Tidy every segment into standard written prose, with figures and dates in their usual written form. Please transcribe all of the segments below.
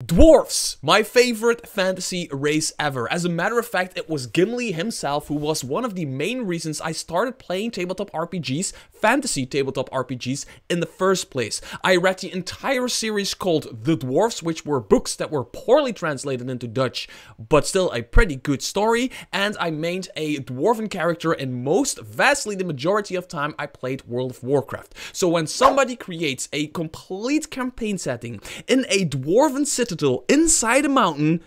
Dwarves, my favorite fantasy race ever. As a matter of fact, it was Gimli himself who was one of the main reasons I started playing tabletop RPGs, fantasy tabletop RPGs, in the first place. I read the entire series called The Dwarves, which were books that were poorly translated into Dutch, but still a pretty good story, and I mained a dwarven character, and vastly the majority of time I played World of Warcraft. So when somebody creates a complete campaign setting in a dwarven citadel inside a mountain,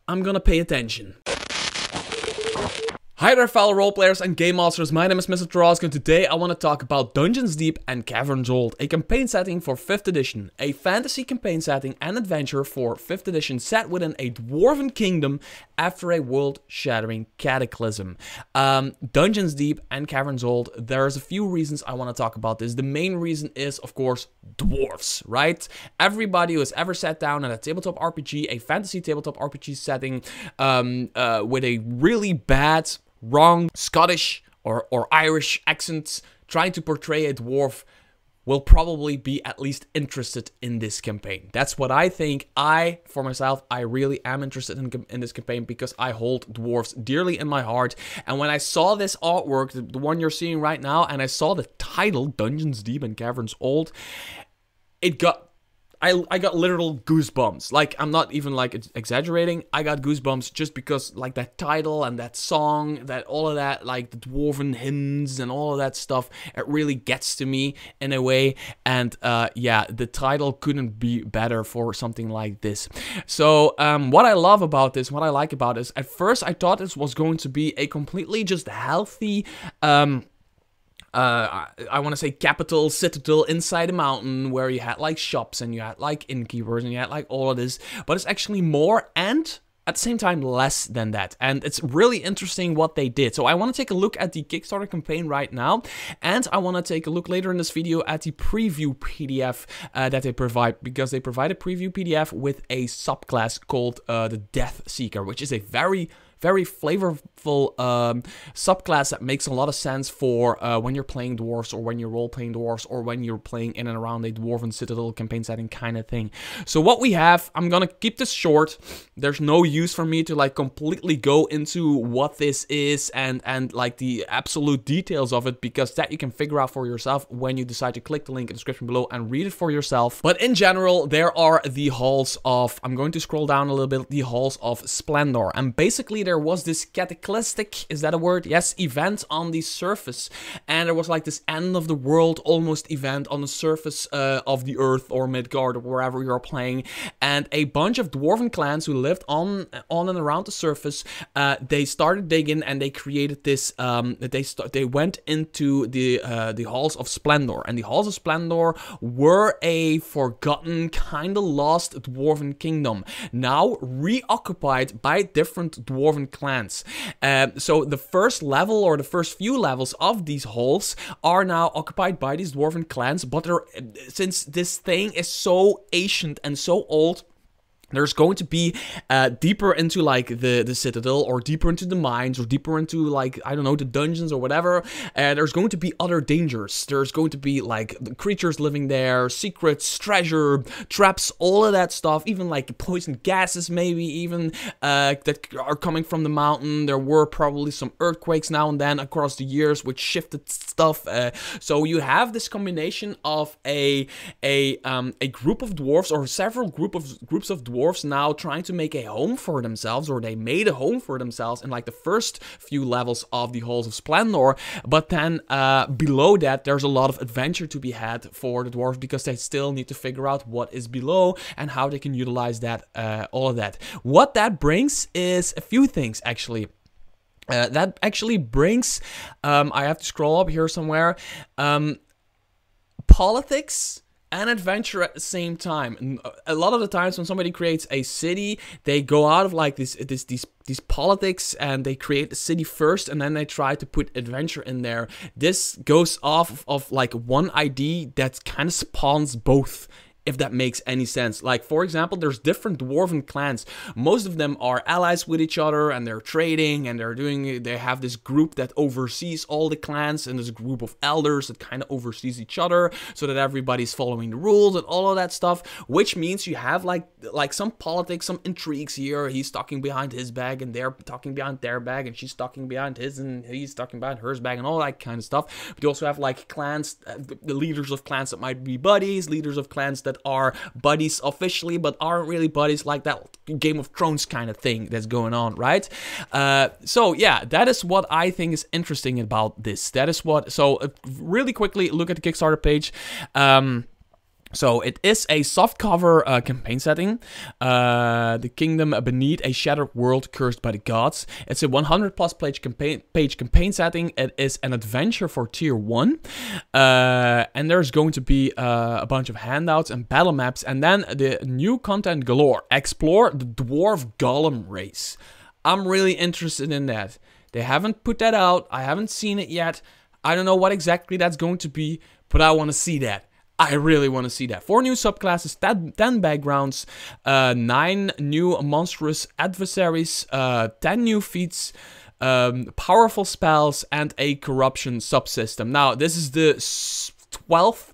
I'm gonna pay attention. Hi there fellow roleplayers and game masters, my name is Mr. Trosk, and today I want to talk about Dungeons Deep and Caverns Old, a campaign setting for 5th edition, a fantasy campaign setting and adventure for 5th edition set within a Dwarven Kingdom after a world-shattering cataclysm. Dungeons Deep and Caverns Old, there's a few reasons I want to talk about this. The main reason is, of course, dwarves, right? Everybody who has ever sat down at a tabletop RPG, a fantasy tabletop RPG setting, with a really bad, wrong Scottish or Irish accent trying to portray a dwarf will probably be at least interested in this campaign. That's what I think. For myself, I really am interested in this campaign because I hold dwarves dearly in my heart. And when I saw this artwork, the one you're seeing right now, and I saw the title, Dungeons Deep and Caverns Old, I got literal goosebumps. Like, I'm not even like exaggerating. I got goosebumps just because like that title and that song, that all of that, like the dwarven hymns and all of that stuff, it really gets to me in a way. And yeah, the title couldn't be better for something like this. So what I love about this, what I like about this, at first I thought this was going to be a completely just healthy I want to say capital citadel inside a mountain where you had like shops and you had like innkeepers and you had like all of this, but it's actually more and at the same time less than that, and it's really interesting what they did. So I want to take a look at the Kickstarter campaign right now, and I want to take a look later in this video at the preview PDF that they provide, because they provide a preview PDF with a subclass called the Deathseeker, which is a very flavorful subclass that makes a lot of sense for when you're playing dwarves, or when you're role-playing dwarves, or when you're playing in and around a dwarven citadel campaign setting kind of thing. So what we have, I'm gonna keep this short. There's no use for me to like completely go into what this is and like the absolute details of it, because that you can figure out for yourself when you decide to click the link in the description below and read it for yourself. But in general, there are the halls of, I'm going to scroll down a little bit, the halls of Splendor, and basically there was this cataclysmic, is that a word? Yes, event on the surface, and there was like this end of the world almost event on the surface of the earth or Midgard or wherever you're playing, and a bunch of dwarven clans who lived on and around the surface, they started digging and they created this, they went into the halls of Splendor, and the halls of Splendor were a forgotten, kind of lost dwarven kingdom, now reoccupied by different dwarven clans. So the first level, or the first few levels of these halls, are now occupied by these dwarven clans, but since this thing is so ancient and so old, there's going to be deeper into like the citadel, or deeper into the mines, or deeper into like, I don't know, the dungeons or whatever. There's going to be other dangers. There's going to be like the creatures living there, secrets, treasure, traps, all of that stuff. Even like poison gases, maybe even that are coming from the mountain. There were probably some earthquakes now and then across the years, which shifted stuff. So you have this combination of a group of dwarves, or several groups of dwarves now trying to make a home for themselves, or they made a home for themselves in like the first few levels of the Halls of Splendor. But then below that, there's a lot of adventure to be had for the dwarves, because they still need to figure out what is below and how they can utilize that, all of that. What that brings is a few things, actually. That actually brings, I have to scroll up here somewhere, politics and adventure at the same time. And a lot of the times when somebody creates a city, they go out of like these politics, and they create the city first, and then they try to put adventure in there. This goes off of like one idea that kind of spawns both if that makes any sense. Like, for example, there's different dwarven clans. Most of them are allies with each other, and they're trading, and they have this group that oversees all the clans, and there's a group of elders that kind of oversees each other, so that everybody's following the rules and all of that stuff, which means you have like some politics, some intrigues here. He's talking behind his bag, and they're talking behind their bag, and she's talking behind his, and he's talking behind hers bag, and all that kind of stuff. But you also have like clans, the leaders of clans that might be buddies, leaders of clans that are buddies officially but aren't really buddies, like that Game of Thrones kind of thing that's going on, right? So yeah, that is what I think is interesting about this. That is what, so really quickly look at the Kickstarter page. So it is a softcover campaign setting, the kingdom beneath a shattered world cursed by the gods. It's a 100+ page campaign setting. It is an adventure for tier 1, and there's going to be a bunch of handouts and battle maps, and then the new content galore. Explore the dwarf golem race. I'm really interested in that. They haven't put that out. I haven't seen it yet. I don't know what exactly that's going to be, but I want to see that. I really want to see that. 4 new subclasses, 10 backgrounds, 9 new monstrous adversaries, 10 new feats, powerful spells, and a corruption subsystem. Now, this is the 12th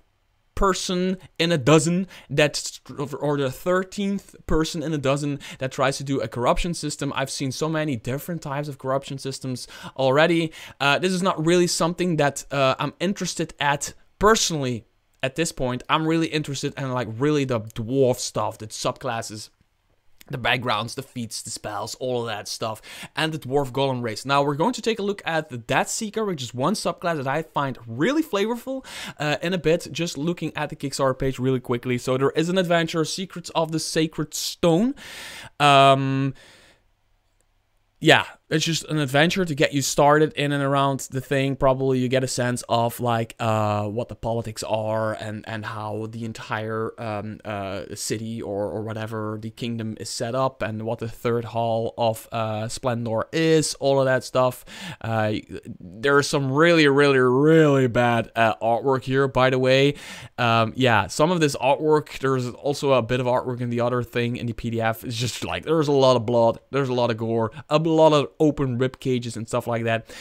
person in a dozen that, or the 13th person in a dozen that tries to do a corruption system. I've seen so many different types of corruption systems already. This is not really something that I'm interested at personally. At this point, I'm really interested in like really the dwarf stuff, the subclasses, the backgrounds, the feats, the spells, all of that stuff, and the dwarf golem race. Now we're going to take a look at the Deathseeker, which is one subclass that I find really flavorful in a bit, just looking at the Kickstarter page really quickly. So there is an adventure, Secrets of the Sacred Stone. Yeah, it's just an adventure to get you started in and around the thing. Probably you get a sense of like what the politics are and how the entire city or whatever the kingdom is set up, and what the third hall of Splendor is, all of that stuff. There's some really bad artwork here, by the way. Yeah, some of this artwork, there's also a bit of artwork in the other thing in the PDF. It's just like there's a lot of blood, there's a lot of gore, a lot of open rib cages and stuff like that.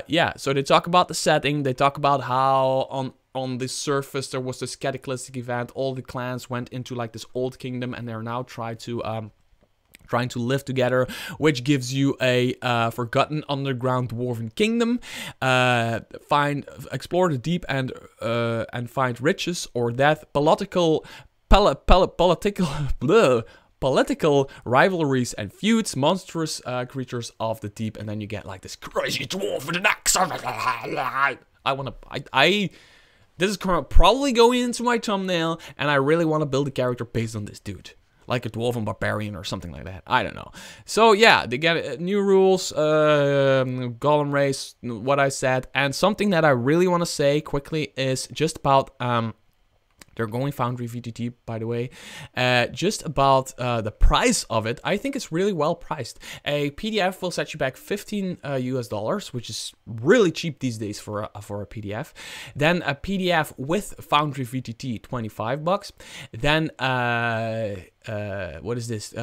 Yeah, so they talk about the setting, they talk about how on the surface there was this cataclysmic event, all the clans went into like this old kingdom, and they're now trying to live together, which gives you a forgotten underground dwarven kingdom. Explore the deep and find riches or death. Political rivalries and feuds, monstrous creatures of the deep, and then you get like this crazy dwarf with an axe. This is probably going into my thumbnail, and I really want to build a character based on this dude. Like a dwarven barbarian or something like that. I don't know. So yeah, they get new rules, golem race, what I said. And something that I really want to say quickly is just about... they're going Foundry VTT, by the way. Just about the price of it, I think it's really well priced. A PDF will set you back $15 US, which is really cheap these days for a PDF. Then a PDF with Foundry VTT, $25. Then what is this?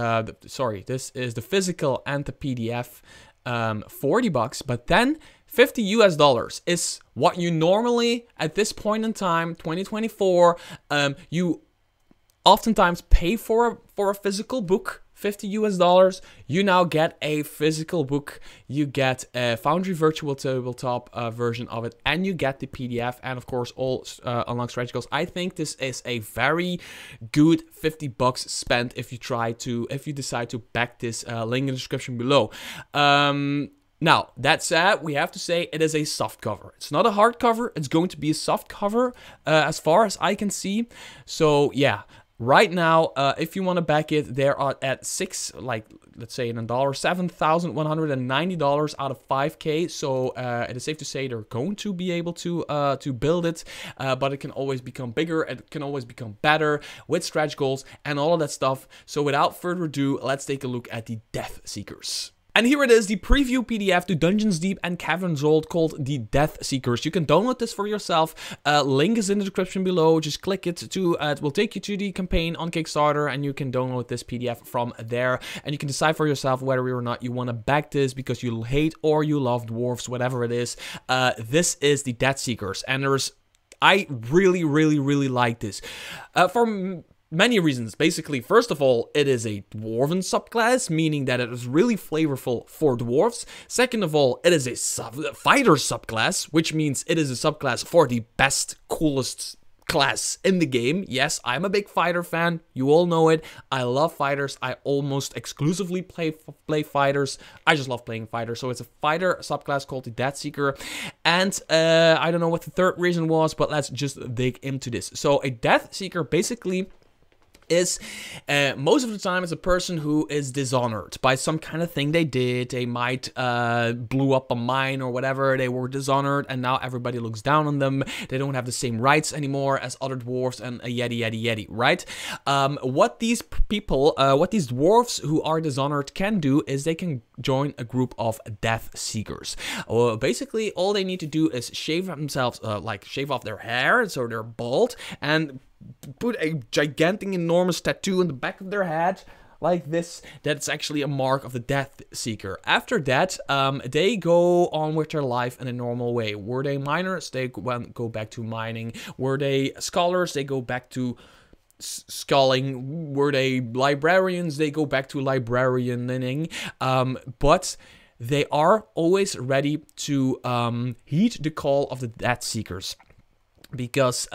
Sorry, this is the physical and the PDF, $40. But then $50 US is what you normally, at this point in time, 2024, you oftentimes pay for a physical book. $50 US. You now get a physical book. You get a Foundry Virtual Tabletop version of it, and you get the PDF, and of course all unlocked stretch goals. I think this is a very good $50 spent if you decide to back this. Link in the description below. Now, that said, we have to say it is a soft cover. It's not a hard cover. It's going to be a soft cover as far as I can see. So, yeah. Right now, if you want to back it, they are at let's say in a dollar, $7,190 out of 5K. So it is safe to say they're going to be able to build it, but it can always become bigger. It can always become better with stretch goals and all of that stuff. So without further ado, let's take a look at the Deathseekers. And here it is, the preview PDF to Dungeons Deep and Caverns Old called the Deathseekers. You can download this for yourself. Link is in the description below. Just click it to, it will take you to the campaign on Kickstarter, and you can download this PDF from there. And you can decide for yourself whether or not you want to back this because you hate or you love dwarves, whatever it is. This is the Deathseekers, and I really, really, really like this. For many reasons. Basically, first of all, it is a dwarven subclass, meaning that it is really flavorful for dwarves. Second of all, it is a fighter subclass, which means it is a subclass for the best, coolest class in the game. Yes, I'm a big fighter fan. You all know it. I love fighters. I almost exclusively play fighters. I just love playing fighters. So it's a fighter subclass called the Deathseeker. And I don't know what the third reason was, but let's just dig into this. So a Deathseeker basically is most of the time it's a person who is dishonored by some kind of thing they did. They might blew up a mine or whatever. They were dishonored, and now everybody looks down on them. They don't have the same rights anymore as other dwarves, and yeti, right? What these people, what these dwarves who are dishonored can do is they can join a group of Deathseekers. Basically, all they need to do is shave themselves, like shave off their hair so they're bald, and put a gigantic, enormous tattoo on the back of their head, like this. That's actually a mark of the Deathseeker. After that, they go on with their life in a normal way. Were they miners? They go back to mining. Were they scholars? They go back to schooling. Were they librarians? They go back to librarianing. But they are always ready to heed the call of the Deathseekers. Because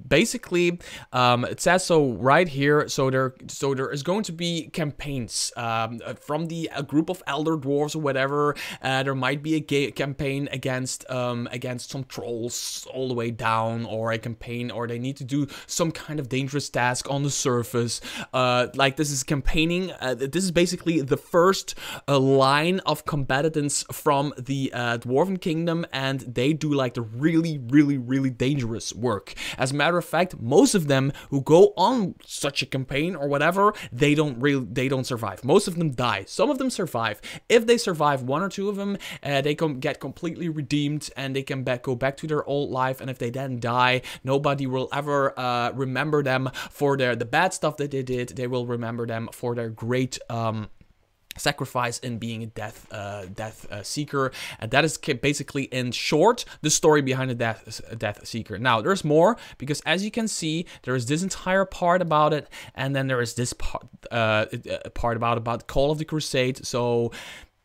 basically it says so right here. So there is going to be campaigns from a group of elder dwarves or whatever. There might be a campaign against some trolls all the way down, or a campaign, or they need to do some kind of dangerous task on the surface. Like this is campaigning. This is basically the first line of combatants from the Dwarven Kingdom, and they do like the really dangerous work. As a matter of fact, most of them who go on such a campaign or whatever, they don't survive. Most of them die. Some of them survive. If they survive, one or two of them, they get completely redeemed, and they can go back to their old life. And if they then die, nobody will ever remember them for the bad stuff that they did. They will remember them for their great sacrifice in being a Deathseeker. And that is basically, in short, the story behind the Deathseeker. Now, there's more, because as you can see, there is this entire part about it, and then there is this part about Call of the Crusade. So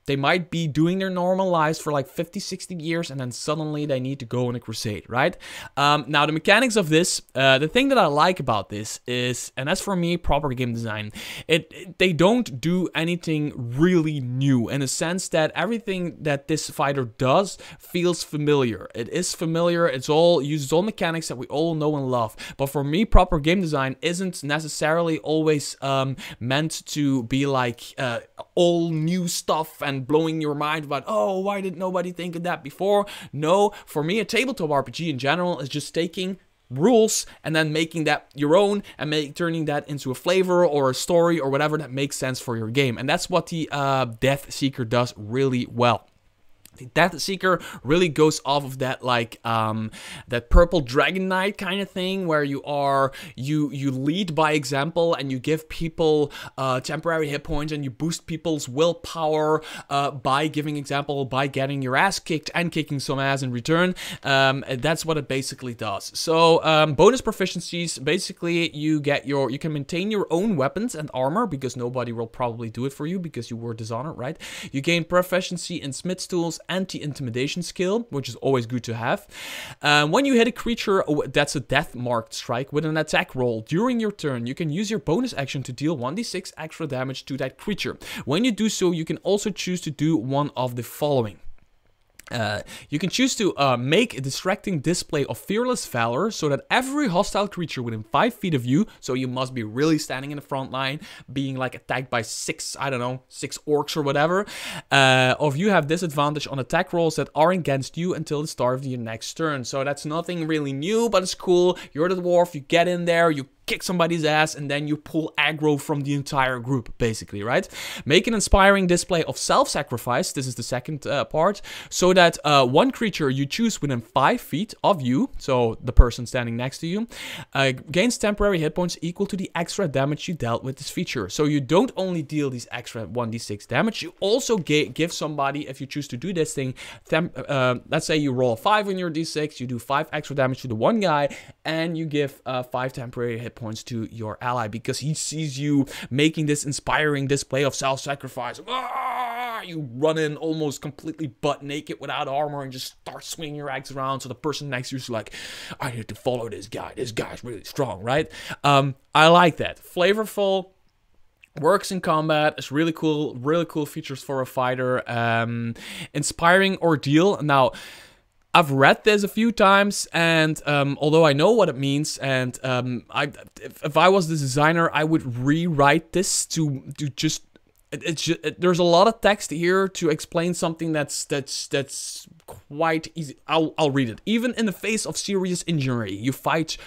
they might be doing their normal lives for like 50, 60 years, and then suddenly they need to go on a crusade, right? Now, the mechanics of this, the thing that I like about this is, and that's for me, proper game design, they don't do anything really new, in a sense that everything that this fighter does feels familiar. It is familiar, uses all mechanics that we all know and love. But for me, proper game design isn't necessarily always meant to be like all new stuff and blowing your mind about, oh, why did nobody think of that before? No, for me, a tabletop RPG in general is just taking rules and then making that your own, and turning that into a flavor or a story or whatever that makes sense for your game. And that's what the Deathseeker does really well. The Deathseeker really goes off of that, like, that purple dragon knight kind of thing, where you lead by example, and you give people temporary hit points, and you boost people's willpower by giving example, by getting your ass kicked and kicking some ass in return. That's what it basically does. So bonus proficiencies, basically you can maintain your own weapons and armor, because nobody will probably do it for you because you were dishonored, right? You gain proficiency in smith's tools, anti-intimidation skill, which is always good to have. When you hit a creature that's a death marked strike with an attack roll during your turn, you can use your bonus action to deal 1d6 extra damage to that creature. When you do so, you can also choose to do one of the following. You can choose to make a distracting display of fearless valor, so that every hostile creature within 5 feet of you, so you must be really standing in the front line, being like attacked by 6 orcs or whatever, of you have disadvantage on attack rolls that are against you until the start of your next turn. So that's nothing really new, but it's cool. You're the dwarf, you get in there, you kick somebody's ass, and then you pull aggro from the entire group, basically, right? Make an inspiring display of self-sacrifice, this is the second part, so that one creature you choose within 5 feet of you, so the person standing next to you, gains temporary hit points equal to the extra damage you dealt with this feature. So you don't only deal these extra 1d6 damage, you also give somebody, if you choose to do this thing, let's say you roll a 5 on your d6, you do 5 extra damage to the one guy, and you give 5 temporary hit points to your ally because he sees you making this inspiring display of self-sacrifice. You run in almost completely butt naked without armor and just start swinging your axe around, so the person next to you is like, I need to follow this guy. This guy's really strong, right? I like that. Flavorful. Works in combat. It's really cool features for a fighter. Inspiring ordeal. Now, I've read this a few times, and although I know what it means, and if I was the designer, I would rewrite this to just. There's a lot of text here to explain something that's quite easy. I'll read it. Even in the face of serious injury, you fight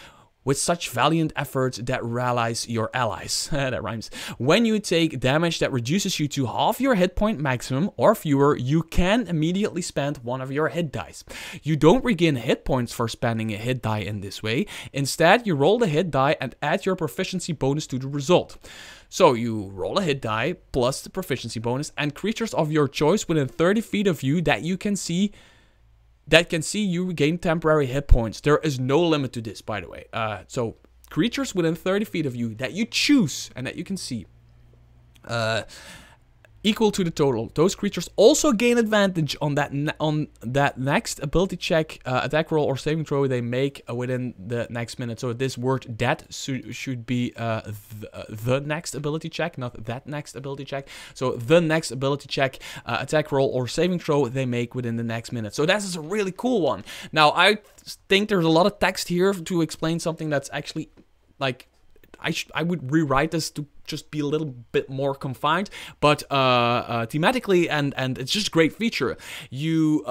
with such valiant effort that rallies your allies. That rhymes. When you take damage that reduces you to half your hit point maximum or fewer, you can immediately spend one of your hit dice. You don't regain hit points for spending a hit die in this way. Instead, you roll the hit die and add your proficiency bonus to the result. So you roll a hit die plus the proficiency bonus, and creatures of your choice within 30 feet of you that can see you gain temporary hit points. There is no limit to this, by the way. So creatures within 30 feet of you that you choose and that you can see, equal to the total. Those creatures also gain advantage on that next ability check, attack roll, or saving throw they make within the next minute. So this word "that" should be the next ability check, not that next ability check. So the next ability check, attack roll, or saving throw they make within the next minute. So that is a really cool one. Now I think there's a lot of text here to explain something that's actually like. I would rewrite this to just be a little bit more confined, but thematically and it's just a great feature. You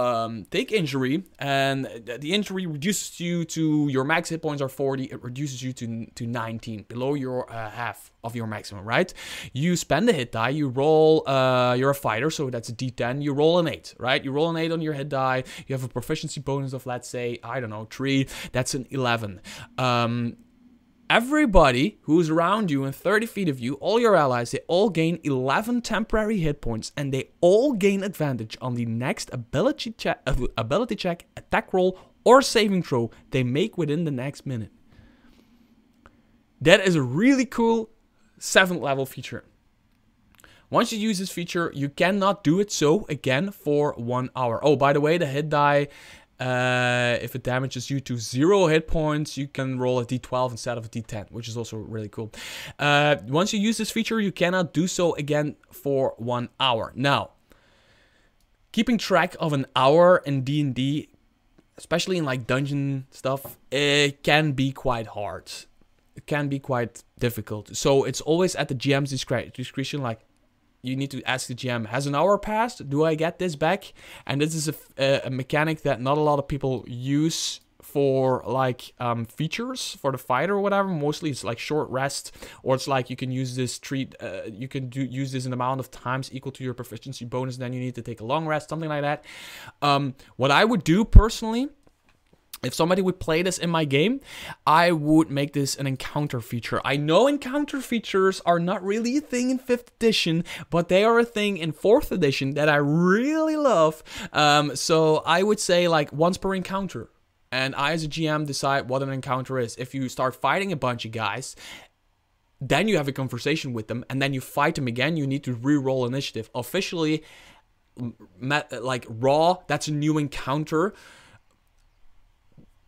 take injury, and the injury reduces you to your max hit points are 40. It reduces you to 19, below your half of your maximum, right? You spend a hit die. You roll. You're a fighter, so that's a D10. You roll an 8, right? You roll an 8 on your hit die. You have a proficiency bonus of, let's say, I don't know, 3. That's an 11. Everybody who's around you and 30 feet of you, all your allies, they all gain 11 temporary hit points, and they all gain advantage on the next ability check, attack roll, or saving throw they make within the next minute. That is a really cool 7th level feature. Once you use this feature, you cannot do it so again for 1 hour. Oh, by the way, the hit die, if it damages you to 0 hit points, you can roll a d12 instead of a d10, which is also really cool. Once you use this feature, you cannot do so again for 1 hour. Now, keeping track of an hour in D&D, especially in like dungeon stuff, it can be quite hard. It can be quite difficult. So it's always at the GM's discretion, like, you need to ask the GM, has an hour passed? Do I get this back? And this is a mechanic that not a lot of people use for like features for the fighter or whatever. Mostly it's like short rest, or it's like you can use this use this an amount of times equal to your proficiency bonus, then you need to take a long rest, something like that. What I would do personally, if somebody would play this in my game, I would make this an encounter feature. I know encounter features are not really a thing in 5th edition, but they are a thing in 4th edition that I really love. So I would say like once per encounter. And I as a GM decide what an encounter is. If you start fighting a bunch of guys, then you have a conversation with them, and then you fight them again, you need to re-roll initiative. Officially, like raw, that's a new encounter.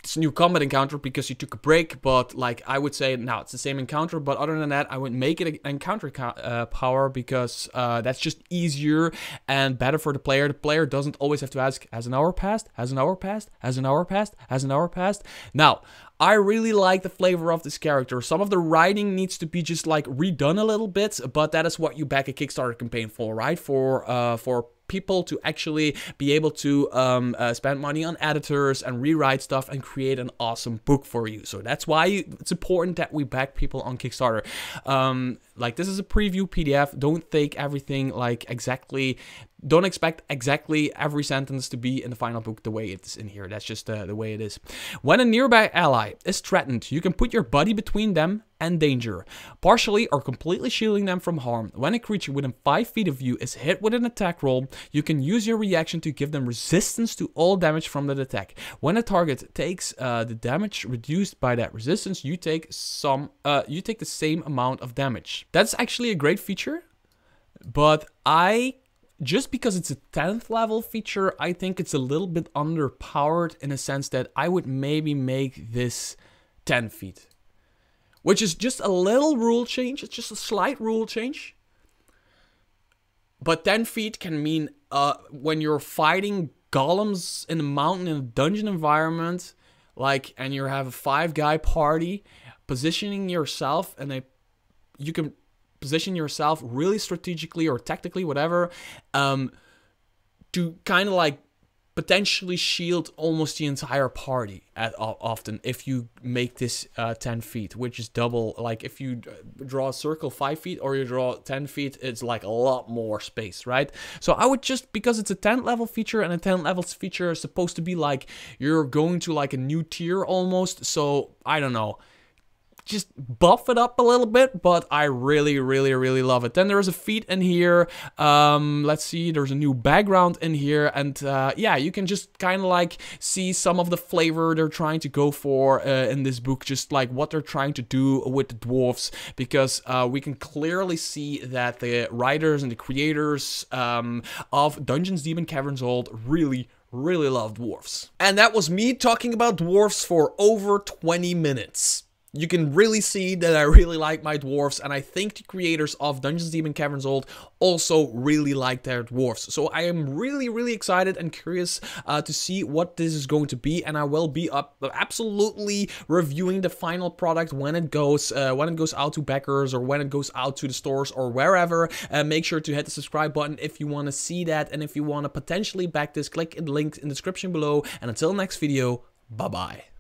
It's a new combat encounter because you took a break, but like I would say now it's the same encounter, but other than that I would make it an encounter power because that's just easier and better for the player. The player doesn't always have to ask, has an hour passed? Has an hour passed? Has an hour passed? Has an hour passed? Now, I really like the flavor of this character. Some of the writing needs to be just like redone a little bit, but that is what you back a Kickstarter campaign for, right? For people to actually be able to spend money on editors and rewrite stuff and create an awesome book for you. So that's why it's important that we back people on Kickstarter. Like, this is a preview PDF. Don't take everything like exactly. Don't expect exactly every sentence to be in the final book the way it's in here. That's just the way it is. When a nearby ally is threatened, you can put your buddy between them and danger, partially or completely shielding them from harm. When a creature within 5 feet of you is hit with an attack roll, you can use your reaction to give them resistance to all damage from that attack. When a target takes the damage reduced by that resistance, you take the same amount of damage. That's actually a great feature, but just because it's a 10th level feature, I think it's a little bit underpowered in a sense that I would maybe make this 10 feet. Which is just a little rule change. It's just a slight rule change. But 10 feet can mean when you're fighting golems in a mountain in a dungeon environment, like, and you have a 5-guy party, positioning yourself, and you can position yourself really strategically or tactically, whatever, to kind of like potentially shield almost the entire party often if you make this 10 feet, which is double. Like, if you draw a circle 5 feet or you draw 10 feet, it's like a lot more space, right? So I would just, because it's a 10th level feature, and a 10th level feature is supposed to be like you're going to like a new tier almost, so I don't know, just buff it up a little bit, but I really, really, really love it. Then there's a feat in here. Let's see, there's a new background in here, and yeah, you can just kind of like see some of the flavor they're trying to go for in this book, just like what they're trying to do with the dwarves, because we can clearly see that the writers and the creators of Dungeons, Deep and Caverns Old really love dwarves. And that was me talking about dwarves for over 20 minutes. You can really see that I really like my dwarves, and I think the creators of Dungeons, Deep and Caverns Old also really like their dwarves. So I am really excited and curious to see what this is going to be, and I will be absolutely reviewing the final product when it goes out to backers, or when it goes out to the stores, or wherever. Make sure to hit the subscribe button if you want to see that, and if you want to potentially back this, click the link in the description below. And until next video, bye bye.